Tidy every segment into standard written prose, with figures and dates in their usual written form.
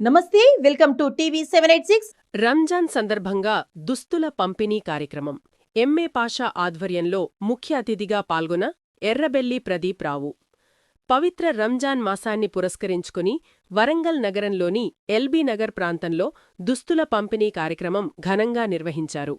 నమస్తే, welcome to TV 786. Ramzan సందర్భంగా దుస్తుల పంపిణీ కార్యక్రమం ఎంఏ పాషా ఆధ్వర్యంలో ముఖ్య అతిథిగా పాల్గొన్న ఎర్రబెల్లి ప్రదీప్ రావు. పవిత్ర రంజాన్ మాసాన్ని పురస్కరించుకుని వరంగల్ నగరంలోని ఎల్బీ నగర్ ప్రాంతంలో దుస్తుల పంపిణీ కార్యక్రమం ఘనంగా నిర్వహించారు.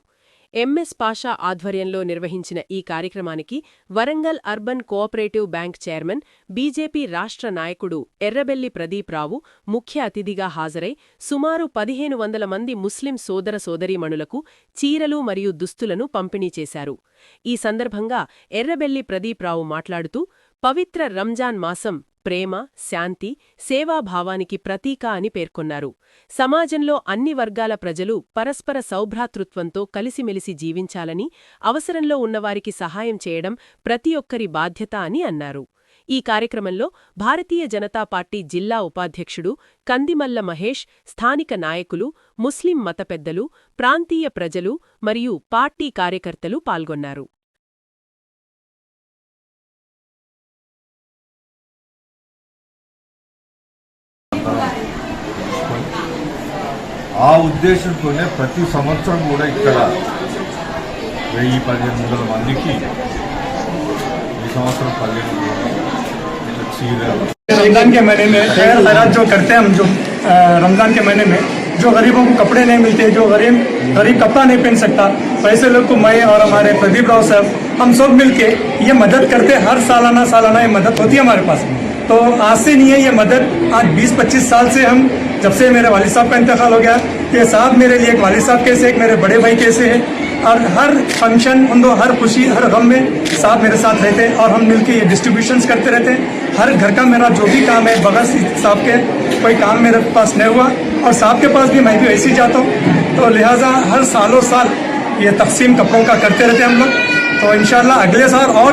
ఎంఎస్ పాషా ఆధ్వర్యంలో నిర్వహించిన ఈ కార్యక్రమానికి Warangal urban cooperative bank chairman, BJP రాష్ట్ర నాయకుడు ఎర్రబెల్లి ప్రదీప్ రావు ముఖ్య అతిథిగా హాజరై సుమారు 1500 మంది ముస్లిం సోదర సోదరీమణులకు చీరలు మరియు దుస్తులను పంపిణీ చేశారు. ఈ సందర్భంగా ఎర్రబెల్లి ప్రదీప్ రావు మాట్లాడుతూ, పవిత్ర రంజాన్ మాసం ప్రేమ, శాంతి, సేవాభావానికి ప్రతీక అని పేర్కొన్నారు. సమాజంలో అన్ని వర్గాల ప్రజలు పరస్పర సౌభ్రాతృత్వంతో కలిసిమెలిసి జీవించాలని, అవసరంలో ఉన్నవారికి సహాయం చేయడం ప్రతి ఒక్కరి బాధ్యత అని అన్నారు. ఈ కార్యక్రమంలో భారతీయ జనతా పార్టీ జిల్లా ఉపాధ్యక్షుడు కందిమల్ల మహేష్, స్థానిక నాయకులు, ముస్లిం మత పెద్దలు, ప్రాంతీయ ప్రజలు మరియు పార్టీ కార్యకర్తలు పాల్గొన్నారు. ఆ ఉద్దేశంతోనే ప్రతి సంవత్సరం కూడా ఇక్కడ 1000-1500 మందికి ఈ సంవత్సరం 1500 చీరలు. रमजान के महीने में खैर खैरात जो करते हैं हम, जो रमजान के महीने में जो गरीबों को कपड़े नहीं मिलते, जो गरीब कपड़ा नहीं पहन सकता, वैसे लोग को मैं और हमारे प्रदीप राव साहब हम सब मिलके ये मदद करते हैं. हर सालाना ये मदद होती है हमारे पास. तो आज से नहीं है ये मदद, आज 20-25 साल से हम, जब से मेरे वालिद साहब का इंतकाल हो गया, ये साहब मेरे लिए एक वालिद साहब कैसे, एक मेरे बड़े भाई कैसे है, और हर फंक्शन, हर खुशी, हर गम में साहब मेरे साथ रहते हैं और हम मिलके ये डिस्ट्रीब्यूशंस करते रहते हैं. हर घर का मेरा जो भी काम है, बगैर साहब के कोई काम मेरे पास नहीं हुआ, और साहब के पास भी मैं भी ऐसे ही जाता हूँ. तो लिहाजा हर सालों साल ये तकसीम कपड़ों का करते रहते हैं हम लोग. तो इंशाल्लाह अगले साल और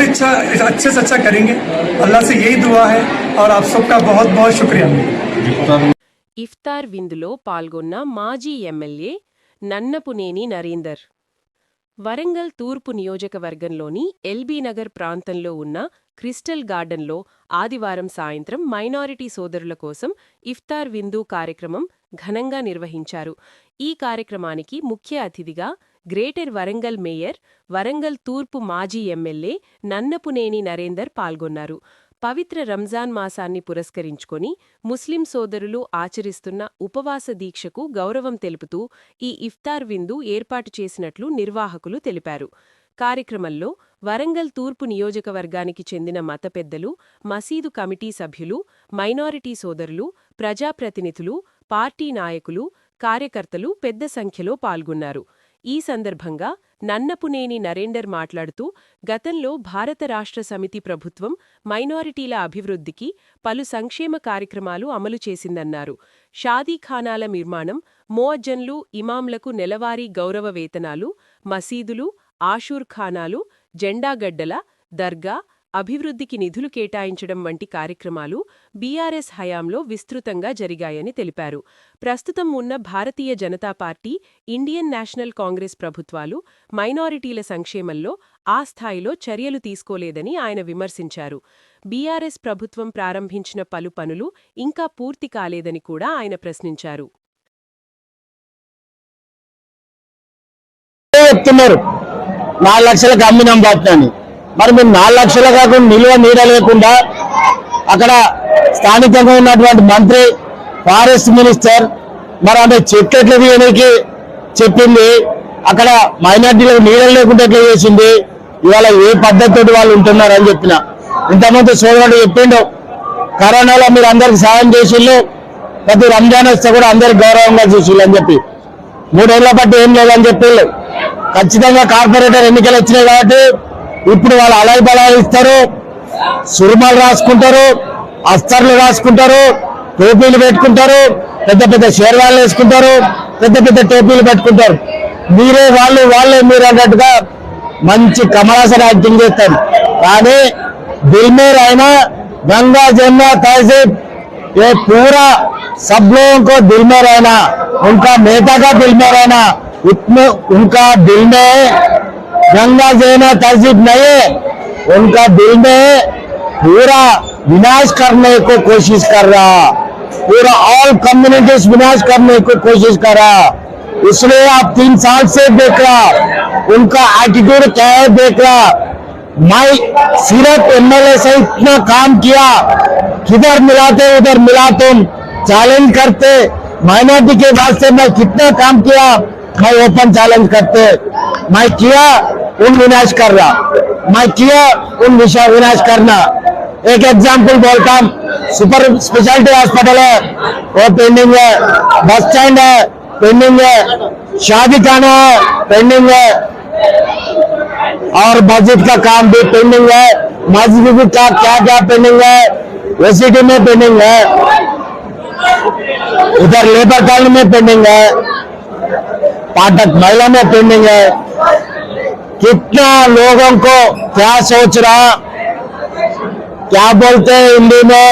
अच्छे से अच्छा करेंगे. अल्लाह से यही दुआ है और आप सबका बहुत बहुत शुक्रिया. ఇఫ్తార్ విందులో పాల్గొన్న మాజీ ఎమ్మెల్యే నన్నపునేని నరేందర్. వరంగల్ తూర్పు నియోజకవర్గంలోని ఎల్బీనగర్ ప్రాంతంలో ఉన్న క్రిస్టల్ గార్డెన్లో ఆదివారం సాయంత్రం మైనారిటీ సోదరుల కోసం ఇఫ్తార్ విందు కార్యక్రమం ఘనంగా నిర్వహించారు. ఈ కార్యక్రమానికి ముఖ్య అతిథిగా గ్రేటర్ వరంగల్ మేయర్, వరంగల్ తూర్పు మాజీ ఎమ్మెల్యే నన్నపునేని నరేందర్ పాల్గొన్నారు. పవిత్ర రంజాన్ మాసాన్ని పురస్కరించుకొని ముస్లిం సోదరులు ఆచరిస్తున్న ఉపవాస దీక్షకు గౌరవం తెలుపుతూ ఈ ఇఫ్తార్ విందు ఏర్పాటు చేసినట్లు నిర్వాహకులు తెలిపారు. కార్యక్రమంలో వరంగల్ తూర్పు నియోజకవర్గానికి చెందిన మత పెద్దలు, మసీదు కమిటీ సభ్యులు, మైనారిటీ సోదరులు, ప్రజాప్రతినిధులు, పార్టీ నాయకులు, కార్యకర్తలు పెద్ద సంఖ్యలో పాల్గొన్నారు. ఈ సందర్భంగా నన్నపునేని నరేందర్ మాట్లాడుతూ, గతంలో భారత రాష్ట్ర సమితి ప్రభుత్వం మైనారిటీల అభివృద్ధికి పలు సంక్షేమ కార్యక్రమాలు అమలు చేసిందన్నారు. షాదీఖానాల నిర్మాణం, ముఅజ్జన్లు, ఇమాంలకు నెలవారీ గౌరవ వేతనాలు, మసీదులు, ఆషూర్ ఖానాలు, జెండాగడ్డల, దర్గా అభివృద్ధికి నిధులు కేటాయించడం వంటి కార్యక్రమాలు బీఆర్ఎస్ హయాంలో విస్తృతంగా జరిగాయని తెలిపారు. ప్రస్తుతం ఉన్న Bharatiya Janata Party, Indian National Congress ప్రభుత్వాలు మైనారిటీల సంక్షేమంలో ఆ స్థాయిలో చర్యలు తీసుకోలేదని ఆయన విమర్శించారు. బీఆర్ఎస్ ప్రభుత్వం ప్రారంభించిన పలు పనులు ఇంకా పూర్తి కాలేదని కూడా ఆయన ప్రశ్నించారు. 4 లక్షలకు అమ్మినాం బాట్నాన్ని. మరి మీరు 4 లక్షలు కాకుండా నిల్వ నీడ లేకుండా అక్కడ స్థానికంగా ఉన్నటువంటి మంత్రి, ఫారెస్ట్ మినిస్టర్ మరి అంటే చెట్లు ఎట్లా తీయడానికి చెప్పింది, అక్కడ మైనార్టీలకు నీడలు లేకుండా ఎట్లా చేసింది, ఇవాళ ఏ పద్ధతితో వాళ్ళు ఉంటున్నారని చెప్పిన. ఇంతకుముందు సోదరుడు చెప్పిండు, కరోనాలో మీరు అందరికి సాయం చేసిళ్ళు, ప్రతి రంజాన్ వస్తే కూడా అందరికి గౌరవంగా చూసిళ్ళు అని చెప్పి 3 ఏళ్ల బట్టి ఏం లేదని చెప్పిళ్ళు. ఖచ్చితంగా కార్పొరేటర్ ఎన్నికలు వచ్చినాయి కాబట్టి ఇప్పుడు వాళ్ళు అలాయి బలాయి ఇస్తారు, సురుమాలు రాసుకుంటారు, అస్తర్లు రాసుకుంటారు, టోపీలు పెట్టుకుంటారు, పెద్ద పెద్ద షేర్వాళ్ళు వేసుకుంటారు, పెద్ద పెద్ద టోపీలు పెట్టుకుంటారు. మీరే వాళ్ళే మీరు అన్నట్టుగా మంచి కమలాసన యాక్టింగ్ చేస్తారు. కానీ దిల్ మే रहना, गंगा जमुना तहजीब, ये पूरा सब लोगों को दिल में रहना, उनका नेता का दिल में रहना, उनका दिल में गंगा जमुना तहजीब नहीं है, उनका दिल में पूरा विनाश करने को कोशिश कर रहा. पूरा ऑल कम्युनिटीज विनाश करने की कोशिश करा। इसलिए आप 3 साल से देख रहा उनका एटीट्यूड क्या है देख रहा। मैं सिर्फ एमएलए से इतना काम किया, किधर मिलाते उधर मिला, तुम चैलेंज करते माइनॉरिटी के वास्ते मैं कितना काम किया, मैं ओपन चैलेंज करते, मैं किया उन विनाश कर रहा, मैं किया उन विनाश करना। एक एग्जाम्पल बोलता हूं, सुपर स्पेशलिटी हॉस्पिटल है वो पेंडिंग है, बस स्टैंड है पेंडिंग है, शादी खाना है पेंडिंग है, और मस्जिद का काम भी पेंडिंग है, मस्जिद का क्या क्या पेंडिंग है, ओसीटी में पेंडिंग है, उधर लेबर कॉलोनी में पेंडिंग है, पाठक महिला में पेंडिंग है। कितना लोगों को क्या सोच रहा, क्या बोलते हैं हिंदी में,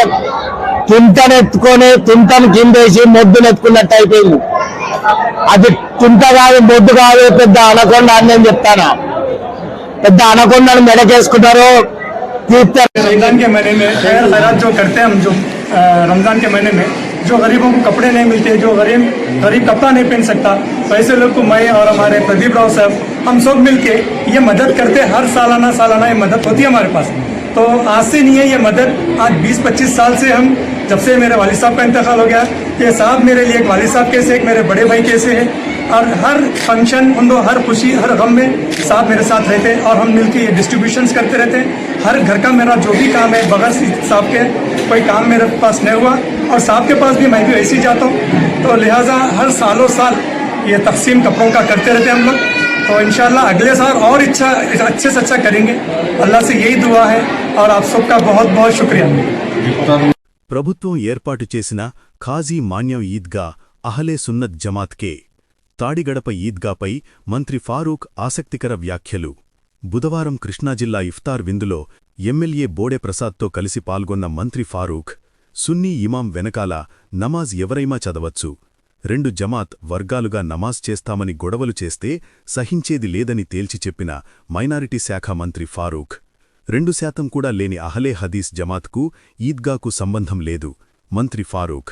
తింటనెత్తుకొని తింటను కిందేసి మొద్దునెత్తుకున్నట్టు అయిపోయింది. అది తింట కాదు, మొద్దు కాదు, పెద్ద అనకొండ అని నేను చెప్తాను. పెద్ద అనకొండను మెడకేసుకుంటారు, తీస్తారు. रमजान के महीने में खैर खैरात जो करते हैं हम, जो रमजान के महीने में जो गरीबों को कपड़े नहीं मिलते, जो गरीब कपड़ा नहीं पहन सकता, वैसे लोग को मैं और हमारे प्रदीप राव साहब हम सब मिलके ये मदद करते। हर सालाना ये मदद होती है हमारे पास। तो आज से नहीं है ये मदद, आज 20-25 साल से हम, जब से मेरे वालिद साहब का इंतकाल हो गया, ये साहब मेरे लिए एक वालिद साहब कैसे, एक मेरे बड़े भाई कैसे है, और हर फंक्शन उनको, हर खुशी हर गम में साहब मेरे साथ रहते और हम मिलकर ये डिस्ट्रीब्यूशंस करते रहते हैं। हर घर का मेरा जो भी काम है बगैर साहब के कोई काम मेरे पास नहीं हुआ, और साहब के पास भी मैं भी ऐसे ही जाता हूँ। तो लिहाजा हर सालों साल ये तकसीम कपड़ों का करते रहते हैं हम लोग। तो इंशाल्लाह अगले साल और अच्छे से अच्छा करेंगे, अल्लाह से यही दुआ है। और आप सबका बहुत बहुत शुक्रिया। ప్రభుత్వం ఏర్పాటు చేసిన ఖాజీ మాన్యం ఈద్గా అహలే సున్నత్ జమాత్కే తాడిగడప ఈద్గాపై మంత్రి ఫారూక్ ఆసక్తికర వ్యాఖ్యలు. బుధవారం కృష్ణా జిల్లా ఇఫ్తార్ విందులో ఎమ్మెల్యే బోడె ప్రసాద్తో కలిసి పాల్గొన్న మంత్రి ఫారూక్, సున్నీ ఇమాం వెనకాల నమాజ్ ఎవరైనా చదవచ్చు, 2 జమాత్ వర్గాలుగా నమాజ్ చేస్తామని గొడవలు చేస్తే సహించేది లేదని తేల్చి చెప్పిన మైనారిటీ శాఖ మంత్రి ఫారూక్, 2% కూడా లేని అహలే హదీస్ జమాత్కు ఈద్గాకు సంబంధం లేదు. మంత్రి ఫారూక్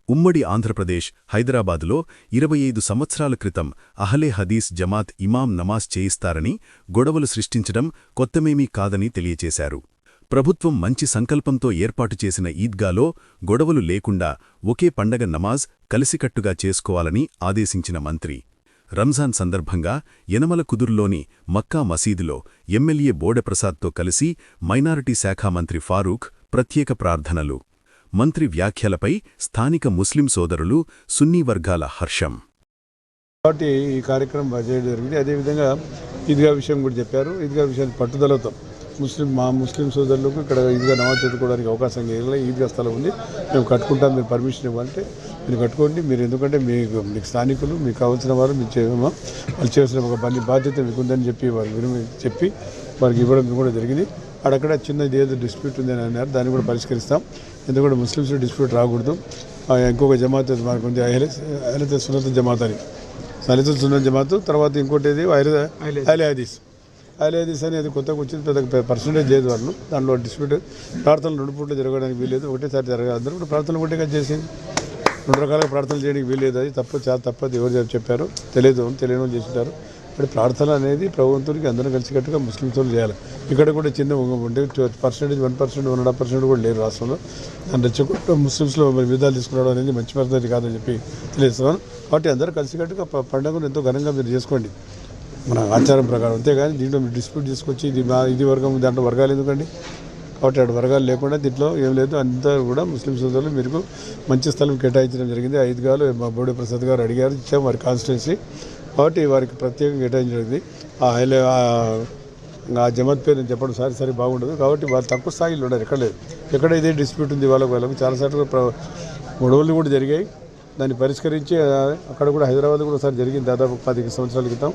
ఉమ్మడి ఆంధ్రప్రదేశ్ హైదరాబాదులో 25 సంవత్సరాల క్రితం అహలే హదీస్ జమాత్ ఇమాం నమాజ్ చేయిస్తారని గొడవలు సృష్టించడం కొత్తమేమీ కాదని తెలియచేశారు. ప్రభుత్వం మంచి సంకల్పంతో ఏర్పాటు చేసిన ఈద్గాలో గొడవలు లేకుండా ఒకే పండగ నమాజ్ కలిసికట్టుగా చేసుకోవాలని ఆదేశించిన మంత్రి, రంజాన్ సందర్భంగా యనమల కుదుర్లోని మక్కా మసీదులో ఎమ్మెల్యే బోడెప్రసాద్తో కలిసి మైనారిటీ శాఖ మంత్రి ఫారూక్ ప్రత్యేక ప్రార్థనలు. మంత్రి వ్యాఖ్యలపై స్థానిక ముస్లిం సోదరులు, సున్నీ వర్గాల హర్షం. కాబట్టి ఈ కార్యక్రమం చేయడం జరిగింది. అదేవిధంగా ఈద్గా విషయం కూడా చెప్పారు. ఈద్గా విషయాన్ని పట్టుదలతో మా ముస్లిం సోదరులకు ఇక్కడ ఈద్గా నమాజ్ చదువుకోవడానికి అవకాశం లేదు. ఈద్గా స్థలం ఉంది, మేము కట్టుకుంటాం, మీరు పర్మిషన్ ఇవ్వాలంటే మీరు కట్టుకోండి. మీరు ఎందుకంటే మీకు స్థానికులు, మీకు కావాల్సిన వారు మీరు వాళ్ళు చేసిన ఒక బాధ్యత మీకుందని చెప్పి వారికి ఇవ్వడం కూడా జరిగింది. అక్కడ చిన్న ఏదో డిస్ప్యూట్ ఉందని అన్నారు, దాన్ని కూడా పరిష్కరిస్తాం. ఎందుకంటే ముస్లిమ్స్లో డిస్ప్యూట్ రాకూడదు. ఇంకొక జమాత్ మనకు ఉంది, అహ్లే సున్నత్ జమాత్ అని, అహ్లే సున్నత్ జమాత్. తర్వాత ఇంకోటి ఏది అహ్లే హదీస్ అని, అది కొత్తగా వచ్చింది, పెద్ద పర్సంటేజ్ లేదు వాళ్ళు. దాంట్లో డిస్ప్యూట్ ప్రార్థనలు 2 పూట్లు జరగడానికి వీల్లేదు, ఒకటేసారి జరగాలి. అందరూ కూడా ప్రార్థనలు ఒకటిగా చేసింది, 2 రకాలుగా ప్రార్థనలు చేయడానికి వీల్లేదు. అది చాలా తప్పదు. ఎవరు చెప్పారు తెలియని వాళ్ళు చేసింటారు. ఇప్పుడు ప్రార్థన అనేది ప్రభుత్వానికి అందరూ కలిసికట్టుగా ముస్లింస్ చేయాలి. ఇక్కడ కూడా చిన్న ఉంటే పర్సెంటేజ్ 1%, 1.5% కూడా లేరు రాష్ట్రంలో. దాన్ని రెచ్చగొట్టు ముస్లింస్లో విధాలు తీసుకురావడం అనేది మంచి పద్ధతి కాదని చెప్పి తెలియజేస్తున్నాను. కాబట్టి అందరూ కలిసికట్టుగా పండుగను ఎంతో ఘనంగా మీరు చేసుకోండి మన ఆచారం ప్రకారం. అంతేగాని దీంట్లో మీరు డిస్ప్యూట్ తీసుకొచ్చి ఇది వర్గం, దాంట్లో వర్గాలు ఎందుకండి? కాబట్టి అటు వర్గాలు లేకుండా దీంట్లో ఏం లేదు. అంతా కూడా ముస్లిం సోదరులు మీకు మంచి స్థలం కేటాయించడం జరిగింది. 5 గాలు మా బోడే ప్రసాద్ గారు అడిగారు, ఇచ్చాం వారి కాన్స్టిట్యున్సీ. కాబట్టి వారికి ప్రత్యేకంగా కేటాయించడం జరిగింది. ఆ జమాత్ పేరు నేను చెప్పడం సరి బాగుండదు. కాబట్టి వాళ్ళు తక్కువ స్థాయిలో ఉన్నారు, ఎక్కడ ఇదే డిస్ప్యూట్ ఉంది వాళ్ళకు చాలాసార్లు గొడవలు కూడా జరిగాయి. దాన్ని పరిష్కరించి అక్కడ కూడా హైదరాబాద్ కూడా ఒకసారి జరిగింది, దాదాపు 15 సంవత్సరాల క్రితం.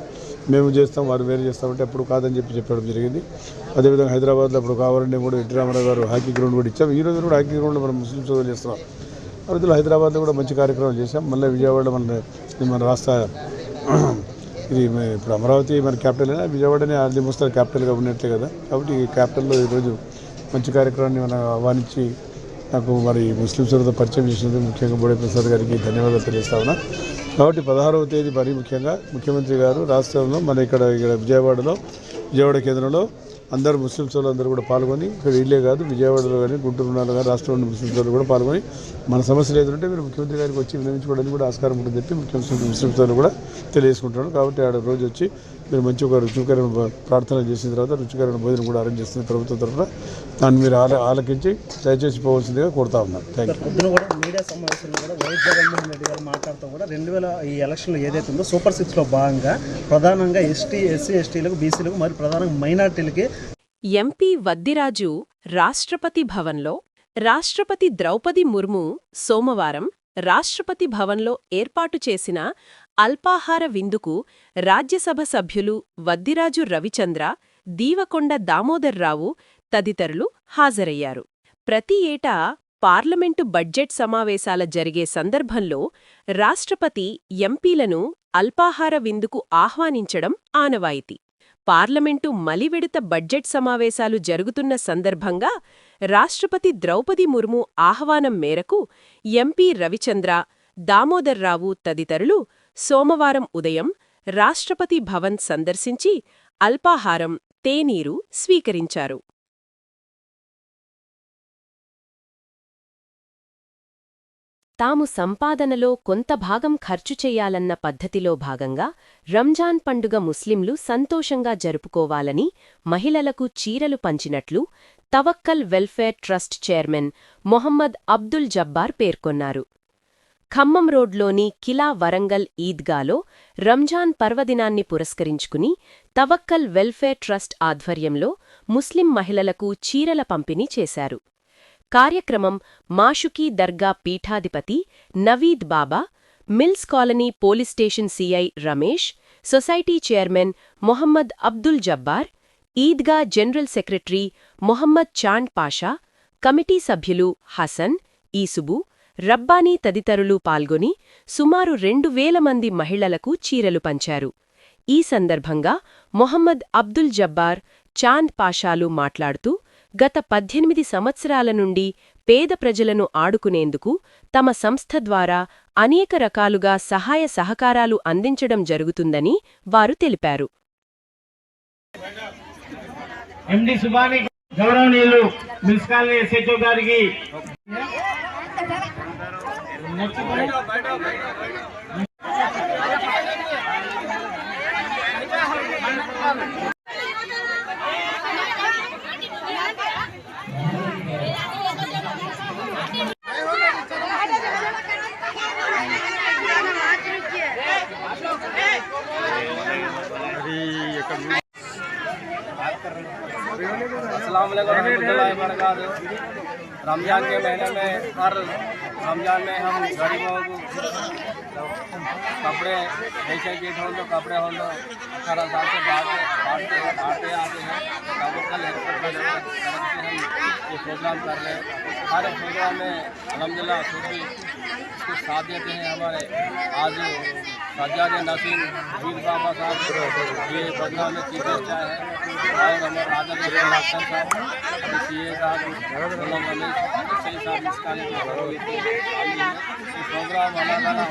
మేము చేస్తాం, వారు వేరే చేస్తామంటే అప్పుడు కాదని చెప్పడం జరిగింది. అదేవిధంగా హైదరాబాద్లో అప్పుడు కావాలంటే కూడా ఎన్టీ రామారావు గారు హాకీ గ్రౌండ్ కూడా ఇచ్చాం. ఈ రోజు కూడా హాకీ గ్రౌండ్లో మనం ముస్లిం సోదరులు చేస్తున్నాం. ఆ రోజుల్లో హైదరాబాద్లో కూడా మంచి కార్యక్రమాలు చేశాం. మళ్ళీ విజయవాడలో మన రాష్ట్ర ఇది ఇప్పుడు అమరావతి మన క్యాపిటల్ అయినా విజయవాడనే ఆల్మోస్ట్ క్యాపిటల్గా ఉన్నట్లే కదా. కాబట్టి ఈ క్యాపిటల్లో ఈరోజు మంచి కార్యక్రమాన్ని మనం ఆహ్వానించి నాకు మరి ముస్లిం సోదరులతో పరిచయం చేసినందుకు ముఖ్యంగా బోడే ప్రసాద్ గారికి ధన్యవాదాలు తెలియజేస్తా ఉన్నా. కాబట్టి 16వ తేదీ మరీ ముఖ్యంగా ముఖ్యమంత్రి గారు రాష్ట్రంలో మన ఇక్కడ విజయవాడ కేంద్రంలో అందరూ ముస్లిం సోదరులందరూ కూడా పాల్గొని, ఇక్కడ ఇల్లే కాదు విజయవాడలో కానీ గుంటూరులో కానీ రాష్ట్రంలో ముస్లిం సోదరులు కూడా పాల్గొని మన సమస్యలు ఏదంటే మీరు ముఖ్యమంత్రి గారికి వచ్చి విన్నవించుకోవడానికి కూడా ఆస్కారం ఉంటుందని చెప్పి ముస్లిం సోదరులు కూడా తెలియజేసుకుంటున్నాను. కాబట్టి ఆడ రోజు వచ్చి మీరు మంచి ఒక రుచికరమైన ప్రార్థన చేసిన తర్వాత రుచికరమైన భోజనం కూడా అరేంజ్ చేస్తుంది ప్రభుత్వం తరఫున. దాన్ని మీరు ఆలకించి దయచేసి పోవాల్సిందిగా కోరుతా ఉన్నాను. Thank you. పొద్దున కూడా మీడియా సమావేశంలో కూడా వైఎస్ జగన్మోహన్ రెడ్డి గారు మాట్లాడుతూ కూడా 2000 ఈ ఎలక్షన్లో ఏదైతే ఉందో సూపర్ 6లో భాగంగా ప్రధానంగా ఎస్సీ ఎస్టీలకు బీసీలకు మరియు ప్రధానంగా మైనార్టీలకి ఎంపీ వద్దిరాజు రాష్ట్రపతి భవన్లో రాష్ట్రపతి ద్రౌపది ముర్ము సోమవారం రాష్ట్రపతి భవన్లో ఏర్పాటు చేసిన అల్పాహార విందుకు రాజ్యసభ సభ్యులు వద్దిరాజు రవిచంద్ర, దీవకొండ దామోదర్రావు తదితరులు హాజరయ్యారు. ప్రతి ఏటా పార్లమెంటు బడ్జెట్ సమావేశాల జరిగే సందర్భంలో రాష్ట్రపతి ఎంపీలను అల్పాహార విందుకు ఆహ్వానించడం ఆనవాయితీ. పార్లమెంటు మలివిడత బడ్జెట్ సమావేశాలు జరుగుతున్న సందర్భంగా రాష్ట్రపతి ద్రౌపది ముర్ము ఆహ్వానం మేరకు ఎంపీ రవిచంద్ర, దామోదర్రావు తదితరులు సోమవారం ఉదయం రాష్ట్రపతి భవన్ సందర్శించి అల్పాహారం, తేనీరు స్వీకరించారు. తాము సంపాదనలో కొంత భాగం ఖర్చు చెయ్యాలన్న పద్ధతిలో భాగంగా రంజాన్ పండుగ ముస్లింలు సంతోషంగా జరుపుకోవాలని మహిళలకు చీరలు పంచినట్లు Tavakkal welfare trust chairman Mohammed Abdul Jabbar పేర్కొన్నారు. ఖమ్మం రోడ్లోని కిలా వరంగల్ ఈద్గాలో రంజాన్ పర్వదినాన్ని పురస్కరించుకుని తవక్కల్ వెల్ఫేర్ ట్రస్ట్ ఆధ్వర్యంలో ముస్లిం మహిళలకు చీరల పంపిణీ చేశారు. కార్యక్రమం మాషుకీ దర్గా పీఠాధిపతి Naveed Baba, mills colony police station CI Ramesh, society chairman Mohammed Abdul Jabbar, Eidgah general secretary Mohammed Chand Pasha, committee సభ్యులు హసన్, ఈసుబు, రబ్బానీ తదితరులు పాల్గొని సుమారు 2000 మంది మహిళలకు చీరలు పంచారు. ఈ సందర్భంగా మొహమ్మద్ అబ్దుల్ జబ్బార్, చాంద్ పాషాలు మాట్లాడుతూ గత 18 సంవత్సరాల నుండి పేద ప్రజలను ఆడుకునేందుకు తమ సంస్థ ద్వారా అనేక రకాలుగా సహాయ సహకారాలు అందించడం జరుగుతుందని వారు తెలిపారు. ఎండి సుబాని గౌరవనీయులు మున్సిపల్ ఎస్హెచ్ఓ గారికి रमजान के महीने में हर रमजान में हम गरीबों को कपड़े जैसे कि हो तो कपड़े हो तो 18 साल से बांटते आते हैं। कल एयरपोर्ट पर हम ये प्रोग्राम कर रहे हैं। हर प्रोग्राम में अलहमदिल्ला सूफी कुछ साथ देते हैं हमारे। आज सज्जाद नसीम वीर बाबा साहब ये प्रोग्राम में चीफ गेस्ट आए हैं और हमारे राजा डॉक्टर साहब सीए साहब प्रोग्राम हमारा करना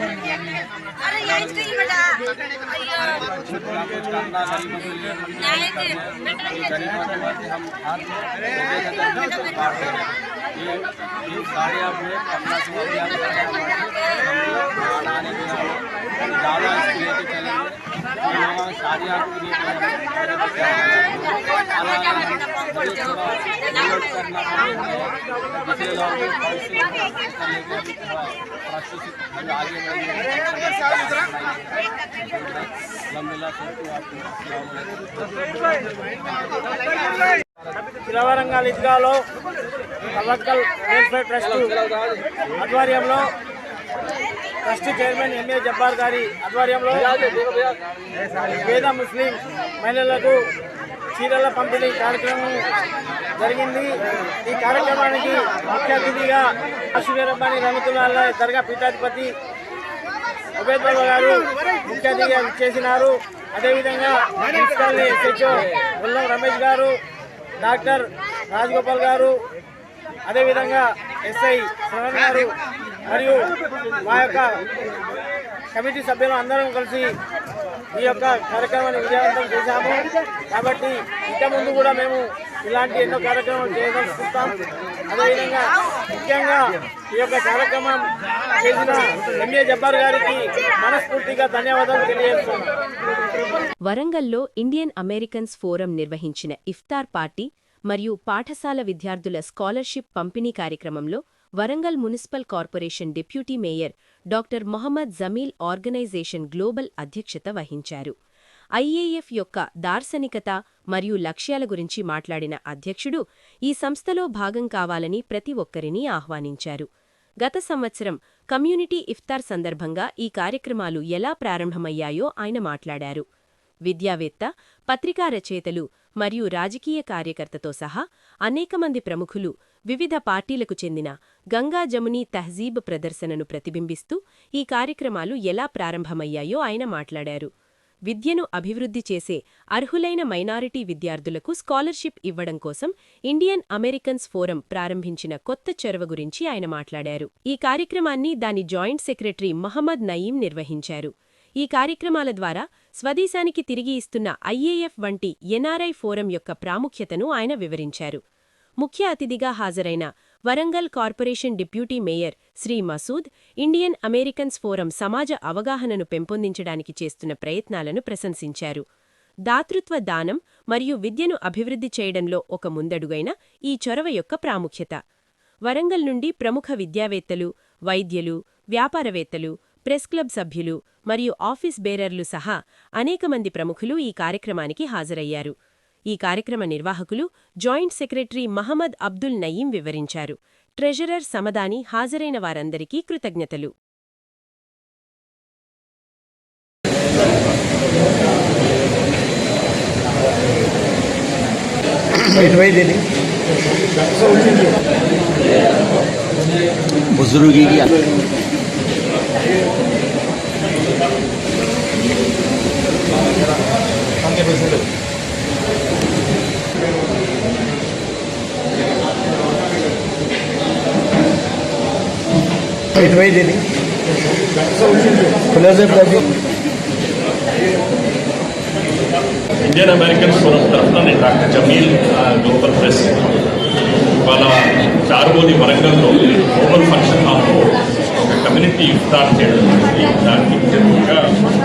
गरीबों के लिए गरीबों के बाद हम हर ये साड़ियाँ अपना अभियान बनाने के लिए ज़्यादा इसको लेके चलेंगे। साड़ियाँ करना दूसरे लोग आगे పిలవరంగల్ ఈద్గాలో తవక్కల్ వెల్ఫేర్ ట్రస్ట్ ఆధ్వర్యంలో ట్రస్ట్ చైర్మన్ ఎంఏ జబ్బార్ గారి ఆధ్వర్యంలో పేద ముస్లిం మహిళలకు చీరల పంపిణీ కార్యక్రమం జరిగింది. ఈ కార్యక్రమానికి ముఖ్య అతిథిగా ఆశీర్ రబ్బానీ రహమతుల్లాహ్ దర్గా పీఠాధిపతి ఉబైద్ బాబా గారు ముఖ్య అతిథిగా చేసినారు. అదేవిధంగా మున్సిపల్ ఎస్హెచ్ఓ ఉల్లం రమేష్ గారు, డాక్టర్ రాజగోపాల్ గారు, అదేవిధంగా ఎస్ఐ శ్రవణ్ గారు మరియు మా యొక్క కమిటీ సభ్యులు అందరం కలిసి ఈ యొక్క కార్యక్రమాన్ని విజయవంతం చేశాము. కాబట్టి ఇక ముందు కూడా మేము ఇలాంటి ఎన్నో కార్యక్రమాలు చేయదలుచుకుంటాం. అదేవిధంగా ముఖ్యంగా ఈ యొక్క కార్యక్రమం చేసిన ఎంఏ జబ్బార్ గారికి మనస్ఫూర్తిగా ధన్యవాదాలు తెలియజేస్తున్నాం. వరంగల్లో ఇండియన్ అమెరికన్స్ ఫోరం నిర్వహించిన ఇఫ్తార్ పార్టీ మరియు పాఠశాల విద్యార్థుల స్కాలర్షిప్ పంపిణీ కార్యక్రమంలో Warangal municipal corporation deputy mayor doctor Mohammed Jameel organization global అధ్యక్షత వహించారు. ఐఏఎఫ్ యొక్క దార్శనికత మరియు లక్ష్యాల గురించి మాట్లాడిన అధ్యక్షుడు ఈ సంస్థలో భాగం కావాలని ప్రతి ఒక్కరినీ ఆహ్వానించారు. గత సంవత్సరం కమ్యూనిటీ ఇఫ్తార్ సందర్భంగా ఈ కార్యక్రమాలు ఎలా ప్రారంభమయ్యాయో ఆయన మాట్లాడారు. విద్యావేత్త, పత్రికా రచయితలు మరియు రాజకీయ కార్యకర్తతో సహా అనేక మంది ప్రముఖులు వివిధ పార్టీలకు చెందిన గంగా జమునీ తహజీబ్ ప్రదర్శనను ప్రతిబింబిస్తూ ఈ కార్యక్రమాలు ఎలా ప్రారంభమయ్యాయో ఆయన మాట్లాడారు. విద్యను అభివృద్ధి చేసే అర్హులైన మైనారిటీ విద్యార్థులకు స్కాలర్షిప్ ఇవ్వడం కోసం ఇండియన్ అమెరికన్స్ ఫోరం ప్రారంభించిన కొత్త చొరవ గురించి ఆయన మాట్లాడారు. ఈ కార్యక్రమాన్ని దాని జాయింట్ సెక్రటరీ మహమ్మద్ నయీం నిర్వహించారు. ఈ కార్యక్రమాల ద్వారా స్వదేశానికి తిరిగి ఇస్తున్న ఐఏఎఫ్ వంటి ఎన్ఆర్ఐ ఫోరం యొక్క ప్రాముఖ్యతను ఆయన వివరించారు. ముఖ్య అతిథిగా హాజరైన Warangal corporation deputy mayor Shri Masood Indian Americans forum సమాజ అవగాహనను పెంపొందించడానికి చేస్తున్న ప్రయత్నాలను ప్రశంసించారు. దాతృత్వ దానం మరియు విద్యను అభివృద్ధి చేయడంలో ఒక ముందడుగైన ఈ చొరవ యొక్క ప్రాముఖ్యత. వరంగల్ నుండి ప్రముఖ విద్యావేత్తలు, వైద్యులు, వ్యాపారవేత్తలు, ప్రెస్ క్లబ్ సభ్యులు మరియు ఆఫీస్ బేరర్లు సహా అనేక మంది ప్రముఖులు ఈ కార్యక్రమానికి హాజరయ్యారు. ఈ కార్యక్రమ నిర్వాహకులు జాయింట్ సెక్రటరీ మహమ్మద్ అబ్దుల్ నయీం వివరించారు. ట్రెజరర్ సమదాని హాజరైన వారందరికీ కృతజ్ఞతలు. बुजुर्गी की ఇండియన్ అమెరికన్స్ ఫోరం తరఫున నేను డాక్టర్ జమీల్ గ్లోబల్ ప్రెస్ ఇవాళ చారుబోది వరంగల్లో గ్లోబల్ ఫంక్షన్ హాల్లో ఒక కమ్యూనిటీ ఇఫ్తార్ చేయడం దానికి ముఖ్యంగా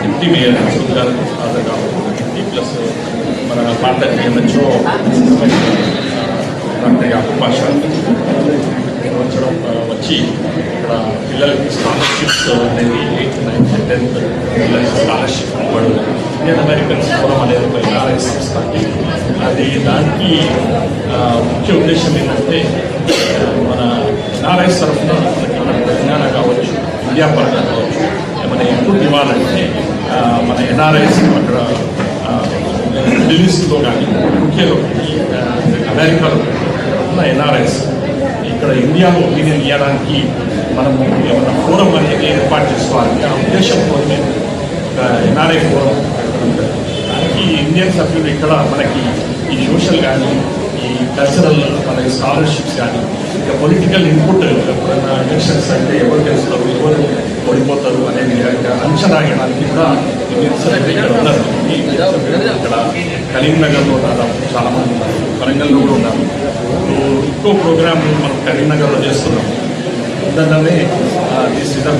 డిప్యూటీ మేయర్ గారు హాజరు కావాలి, ప్లస్ మన పాత ఎంహెచ్ఓ డాక్టర్ యాకూబ్ పాషా వచ్చి ఇక్కడ పిల్లలకి స్కాలర్షిప్స్ అనేది 8th, 9th, 10th పిల్లలకి స్కాలర్షిప్ ఇవ్వడం. ఇండియన్ అమెరికన్స్ ఫోరం అనేది ఒక ఎన్ఆర్ఐ సంస్థ. అది దానికి ముఖ్య ఉద్దేశం ఏంటంటే మన ఎన్ఆర్ఐస్ తరఫున మన తెలంగాణ కావచ్చు, ఇండియా పరంగా కావచ్చు, ఏమైనా ఇన్పుట్ ఇవ్వాలంటే మన ఎన్ఆర్ఐస్ అక్కడ ఢిల్లీస్లో కానీ ముఖ్యంగా అమెరికాలో ఉన్న ఎన్ఆర్ఐస్ ఇక్కడ ఇండియాలో ఒపీనియన్ ఇవ్వడానికి మనము ఏమైనా ఫోరం అనేది ఏర్పాటు చేసుకోవాలి. ఆ ఉద్దేశంతో ఒక ఎన్ఆర్ఐ ఫోరం దానికి ఇండియన్ సభ్యులు ఇక్కడ మనకి ఈ సోషల్ కానీ, ఈ కల్చరల్ మన స్కాలర్షిప్స్ కానీ, ఇక పొలిటికల్ ఇన్పుట్ ఎప్పుడైనా ఎలక్షన్స్ అంటే ఎవరు గెలుస్తారు, ఎవరు ఓడిపోతారు అనేది అంచనా వేయడానికి కూడా ఇండియన్ సభ్యులు ఇక్కడ ఉన్నారు. ఇక్కడ కరీంనగర్లో దాదాపు చాలామంది ఉన్నారు, వరంగల్లో కూడా ఉన్నారు. ఇంకో ప్రోగ్రామ్ మనం కరీంనగర్లో చేస్తున్నాం. దాంట్లోనే తీసిగా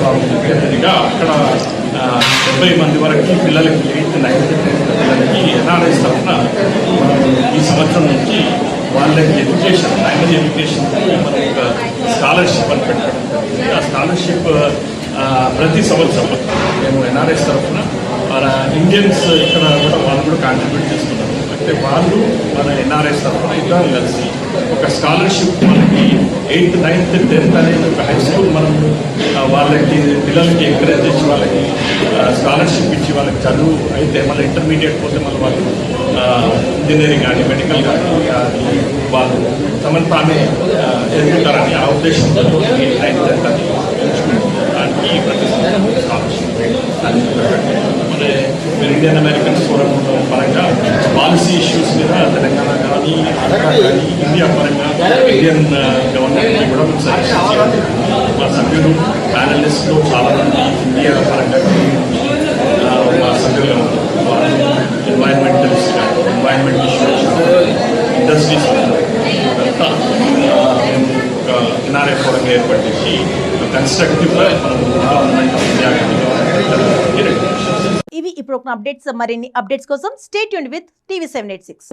అక్కడ 70 మంది వరకు పిల్లలకి 8th, 9th, 10th పిల్లలకి ఎన్ఆర్ఐస్ తరఫున ఈ సంవత్సరం నుంచి వాళ్ళకి ఎడ్యుకేషన్, లాంగ్వేజ్ ఎడ్యుకేషన్కి మనం ఒక స్కాలర్షిప్ అని పెట్టడం. ఆ స్కాలర్షిప్ ప్రతి సంవత్సరం మేము ఎన్ఆర్ఐస్ తరఫున మన ఇండియన్స్ ఇక్కడ కూడా వాళ్ళు కూడా కాంట్రిబ్యూట్ చేస్తున్నారు. అంటే వాళ్ళు మన ఎన్ఆర్ఐస్ తరఫున ఇద్దరు కలిసి ఒక స్కాలర్షిప్ మనకి 8th, 9th, 10th అనేది ఒక హై స్కూల్ మనం వాళ్ళకి పిల్లలకి ఎంకరేజ్ చేసి వాళ్ళకి స్కాలర్షిప్ ఇచ్చి వాళ్ళకి చదువు అయితే మళ్ళీ ఇంటర్మీడియట్ పోతే మళ్ళీ వాళ్ళు ఇంజనీరింగ్ కానీ, మెడికల్ కానీ వాళ్ళు తమను తానే ఎదుగుతారని ఆ ఉద్దేశంతో 8th, 9th, 10th దానికి ప్రతి స్కాలర్షిప్ మన ఇండియన్ అమెరికన్ ఫోరం పరంగా పాలసీ ఇష్యూస్ మీద తెలంగాణ కానీ ఆంధ్ర కానీ ఇండియా పరంగా ఇండియన్ గవర్నమెంట్కి కూడా సజెషన్ చేయాలి. మా సభ్యులు ప్యానలిస్ట్లో చాలామంది ఇండియా పరంగా మా సభ్యులు ఎన్వైరన్మెంటలిస్ట్ కానీ ఎన్వైరన్మెంట్ ఇష్యూస్ ఇండస్ట్రీస్ అంతా ఒక ఎన్ఆర్ఐ ఫోరంగా ఏర్పడించి కన్స్ట్రక్టివ్గా మనం గవర్నమెంట్ ఆఫ్ ఇండియా ఇవి ఇప్పుడు అప్డేట్స్. మరిన్ని అప్డేట్స్ కోసం స్టే ట్యూన్డ్ విత్ టీవీ 786.